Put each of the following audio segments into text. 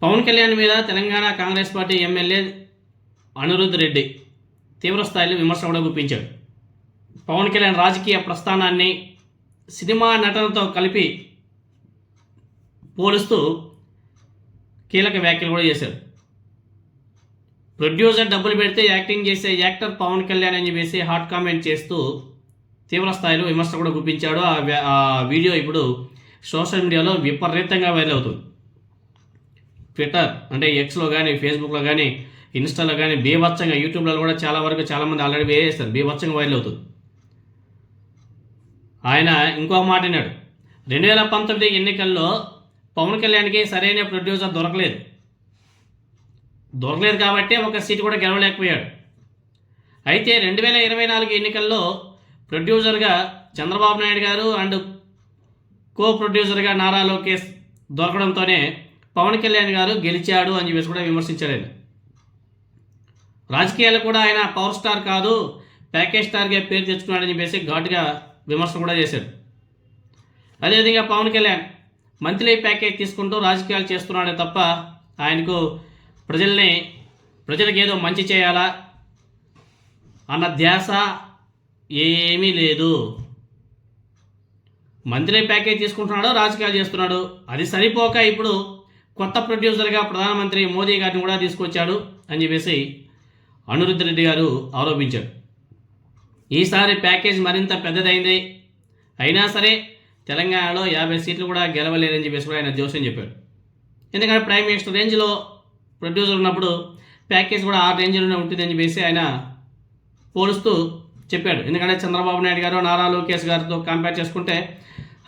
పవన్ కళ్యాణ్ మీద Telangana Congress party MLA Anirudh Reddy తీవ్రస్థాయిలో విమర్శ కూడా గుప్పించాడు. పవన్ కళ్యాణ్ రాజకీయ ప్రస్థానాన్ని సినిమా నటనతో కలిపి పోలుస్తూ కీలక వ్యాఖ్యలు కూడా చేశారు. ప్రొడ్యూసర్ డబ్బులు పెడితే యాక్టింగ్ చేసే యాక్టర్ పవన్ కళ్యాణ్ అని చెప్పేసి హాట్ కామెంట్ చేస్తూ తీవ్రస్థాయిలో విమర్శ కూడా గుప్పించాడు. ఆ వీడియో ఇప్పుడు సోషల్ మీడియాలో విపరీతంగా వైరల్ అవుతుంది. ట్విట్టర్ అంటే ఎక్స్లో కానీ, ఫేస్బుక్లో కానీ, ఇన్స్టాలో కానీ బీభత్సంగా, యూట్యూబ్లో కూడా చాలామంది ఆల్రెడీ వేసేస్తారు. బీభత్సంగా వైరల్ అవుతుంది. ఆయన ఇంకొక మాట అన్నాడు, 2019 ఎన్నికల్లో పవన్ కళ్యాణ్కి సరైన ప్రొడ్యూసర్ దొరకలేదు కాబట్టి ఒక సీటు కూడా గెలవలేకపోయాడు. అయితే 2024 ఎన్నికల్లో ప్రొడ్యూసర్గా చంద్రబాబు నాయుడు గారు అండ్ కో ప్రొడ్యూసర్గా నారా లోకేష్ దొరకడంతోనే పవన్ కళ్యాణ్ గారు గెలిచాడు అని చెప్పేసి కూడా విమర్శించాడు. ఆయన రాజకీయాలు కూడా ఆయన పవర్ స్టార్ కాదు, ప్యాకేజ్ స్టార్గా పేరు తెచ్చుకున్నాడని చెప్పేసి ఘాటుగా విమర్శ కూడా చేశాడు. అదేవిధంగా పవన్ కళ్యాణ్ మంత్లీ ప్యాకేజ్ తీసుకుంటూ రాజకీయాలు చేస్తున్నాడే తప్ప ఆయనకు ప్రజలకు ఏదో మంచి చేయాలా అన్న ధ్యాస ఏమీ లేదు. మంత్లీ ప్యాకేజ్ తీసుకుంటున్నాడు, రాజకీయాలు చేస్తున్నాడు. అది సరిపోక ఇప్పుడు కొత్త ప్రొడ్యూసర్గా ప్రధానమంత్రి మోదీ గారిని కూడా తీసుకొచ్చాడు అని చెప్పేసి అనిరుద్ రెడ్డి గారు ఆరోపించారు. ఈసారి ప్యాకేజ్ మరింత పెద్దదైంది, అయినా సరే తెలంగాణలో 50 సీట్లు కూడా గెలవలేదని చెప్పేసి కూడా ఆయన జోస్యం చెప్పాడు. ఎందుకంటే ప్రైమ్ మినిస్టర్ రేంజ్లో ప్రొడ్యూసర్ ఉన్నప్పుడు ప్యాకేజ్ కూడా ఆ రేంజ్లోనే ఉంటుందని చెప్పేసి ఆయన పోలుస్తూ చెప్పాడు. ఎందుకంటే చంద్రబాబు నాయుడు గారు నారా లోకేష్ గారితో కంపేర్ చేసుకుంటే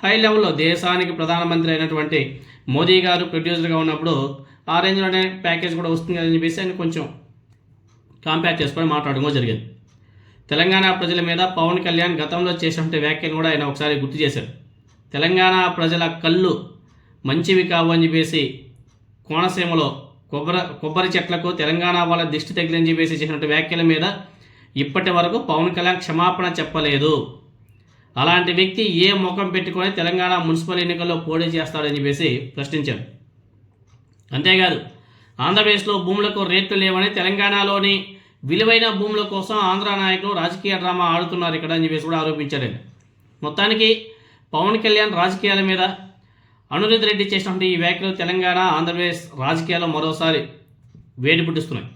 హై లెవెల్లో దేశానికి ప్రధానమంత్రి అయినటువంటి మోదీ గారు ప్రొడ్యూసర్గా ఉన్నప్పుడు ఆ రేంజ్లోనే ప్యాకేజ్ కూడా వస్తుంది అని చెప్పేసి ఆయన కొంచెం కంపేర్ చేసుకొని మాట్లాడడం కూడా జరిగింది. తెలంగాణ ప్రజల మీద పవన్ కళ్యాణ్ గతంలో చేసినటువంటి వ్యాఖ్యలు కూడా ఆయన ఒకసారి గుర్తు చేశారు. తెలంగాణ ప్రజల కళ్ళు మంచివి కావు అని చెప్పేసి కోనసీమలో కొబ్బరి చెట్లకు తెలంగాణ వాళ్ళ దిష్టి తగిలని చెప్పేసి చేసినటువంటి వ్యాఖ్యల మీద ఇప్పటి వరకు పవన్ కళ్యాణ్ క్షమాపణ చెప్పలేదు. అలాంటి వ్యక్తి ఏ ముఖం పెట్టుకొని తెలంగాణ మున్సిపల్ ఎన్నికల్లో పోటీ చేస్తాడని చెప్పేసి ప్రశ్నించారు. అంతేకాదు ఆంధ్రప్రదేశ్లో భూములకు రేట్లు లేవని, తెలంగాణలోని విలువైన భూముల కోసం ఆంధ్ర నాయకులు రాజకీయ డ్రామా ఆడుతున్నారు ఇక్కడ అని చెప్పేసి కూడా ఆరోపించారు. మొత్తానికి పవన్ కళ్యాణ్ రాజకీయాల మీద అనిరుద్ రెడ్డి చేసినటువంటి ఈ వ్యాఖ్యలు తెలంగాణ ఆంధ్రప్రదేశ్ రాజకీయాల్లో మరోసారి వేడి పుట్టిస్తున్నాయి.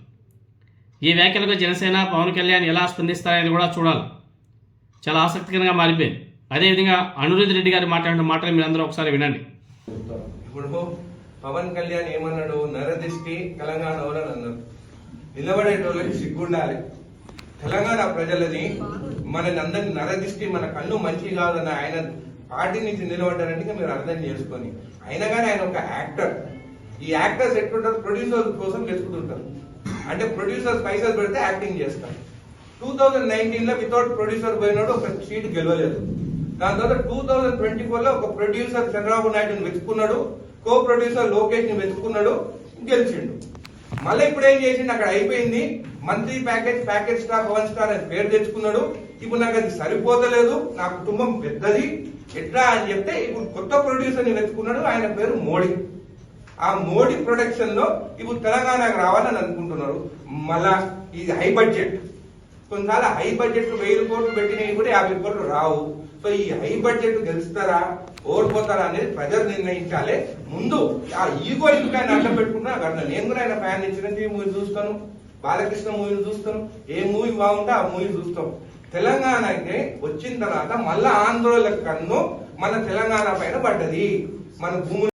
ఈ వ్యాఖ్యలకు జనసేన పవన్ కళ్యాణ్ ఎలా స్పందిస్తారనేది కూడా చూడాలి. చాలా ఆసక్తికరంగా మారిపోయింది. అదేవిధంగా అనిరుద్ రెడ్డి గారు మాట్లాడిన మాటలు మీరందరూ ఒకసారి వినండి. ఇప్పుడు పవన్ కళ్యాణ్ ఏమన్నాడు, నరదిష్టి తెలంగాణ వాళ్ళని అన్నారు. నిలబడేటోళ్ళకి సిగ్గుండాలి. తెలంగాణ ప్రజలని మనని అందరినీ నరదిష్టి, మన కన్ను మంచి కాదని ఆయన పార్టీ నుంచి నిలబడ్డారంటే మీరు అర్థం చేసుకొని. అయినా కానీ ఆయన ఒక యాక్టర్. ఈ యాక్టర్స్ ఎట్లుంటారు, ప్రొడ్యూసర్ కోసం వెతుకుతుంటారు. అంటే ప్రొడ్యూసర్స్ పైసలు పెడితే యాక్టింగ్ చేస్తారు. 2019 వితౌట్ ప్రొడ్యూసర్ పోయినాడు, ఒక సీట్ గెలవలేదు. దాని తర్వాత 2024 ఒక ప్రొడ్యూసర్ చంద్రబాబు నాయుడుని వెతుకున్నాడు, కో ప్రొడ్యూసర్ లోకేష్ ని వెతుకున్నాడు, గెలిచిండు. మళ్ళీ ఇప్పుడు ఏం చేసిండు, అక్కడ అయిపోయింది. Monthly package star, Pawan star అని పేరు తెచ్చుకున్నాడు. ఇప్పుడు నాకు అది సరిపోతలేదు, నా కుటుంబం పెద్దది ఎట్లా అని చెప్తే ఇప్పుడు కొత్త ప్రొడ్యూసర్ ని వెతుకున్నాడు. ఆయన పేరు మోడీ. ఆ మోడీ ప్రొడక్షన్ లో ఇప్పుడు తెలంగాణకు రావాలని అనుకుంటున్నారు. మళ్ళా ఇది హై బడ్జెట్. కొన్నిసార్లు హై బడ్జెట్ 1000 కోట్లు పెట్టినవి కూడా 50 కోట్లు రావు. సో ఈ హై బడ్జెట్ గెలుస్తారా ఓడిపోతారా అనేది ప్రజలు నిర్ణయించాలి. ముందు ఆ ఈగో ఎందుకు ఆయన అడ్డం పెట్టుకుంటున్నా అక్కడ. నేను కూడా ఆయన ఫ్యాన్, చిరంజీవి మూవీ చూస్తాను, బాలకృష్ణ మూవీని చూస్తాను. ఏ మూవీ బాగుంటే ఆ మూవీ చూస్తాం. తెలంగాణకి వచ్చిన తర్వాత మళ్ళా ఆందోళన కన్ను మన తెలంగాణ పైన పడ్డది. మన భూములు